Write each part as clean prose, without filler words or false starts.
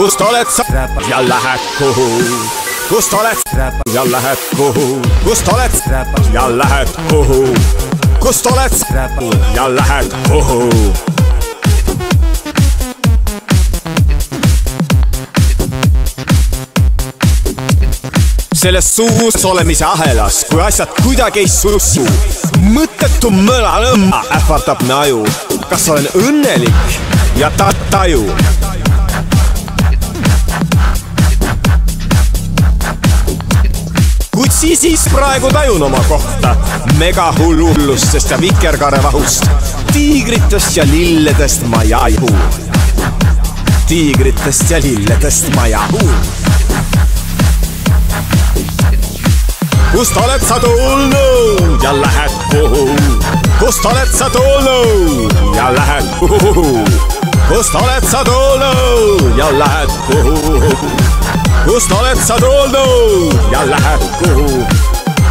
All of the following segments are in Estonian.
Kust oled sa ja lähed kuhu? Kust oled ja lähed kuhu? Kust oled ja lähed kuhu? Kust oled ja lähed kuhu? Selles suus olemise ahelas, kui asjad kuidagi ei sussu, mõttetu mõlalõmma ähvardab me aju. Kas olen õnnelik ja taju? Kuid siis praegu tajun oma kohta megahullustest ja vikerkarevahust. Tiigritest ja lilledest ma jahu. Tiigritest ja lilledest ma jahu. Kust oled sa tulnud ja lähed kuhu? Kust oled sa tulnud ja lähed kuhu? Kust oled sa tulnud ja lähed kuhu? Kust oled sa tulnud ja lähed kuhu?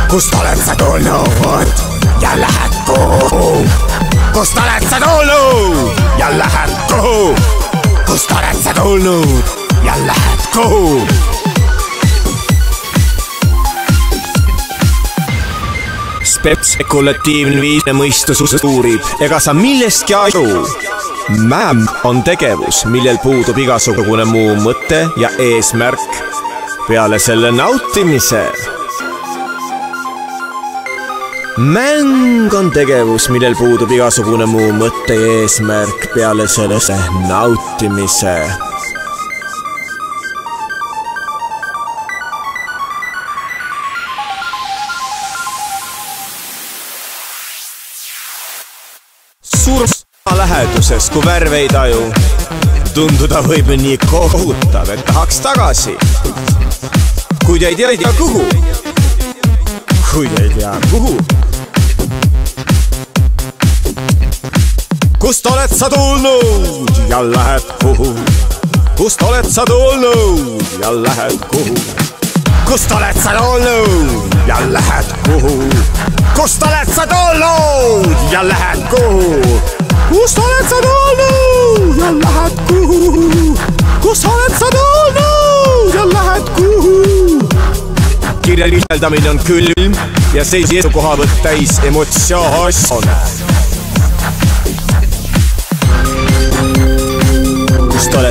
Kust oled sa tulnud ja lähed kuhu? Kust oled sa tulnud ja lähed kuhu? Kust oled sa tulnud ja lähed kuhu? Spekulatiivne viisne mõistus uurib, ega sa millestki aju. Mäm on tegevus, millel puudub igasugune muu mõte ja eesmärk peale selle nautimise. Mäng on tegevus, millel puudub igasugune muu mõte ja eesmärk peale selle nautimise. Läheduses, kui värve ei taju, tunduda võib nii kohutav, et tahaks tagasi. Kuid ei tea kuhu. Kuid ei tea kuhu. Kust oled sa tulnud ja lähed kuhu? Kust oled sa tulnud ja lähed kuhu? Kust oled sa tulnud ja lähed kuhu? Kust oled sa tulnud ja lähed kuhu? Kust oled sa tulnud ja lähed kuhu? Kust oled sa tulnud ja lähed kuhu? Kirja lihtaldamine on külm ja seisukohavõtt täis emotsioone. Kust oled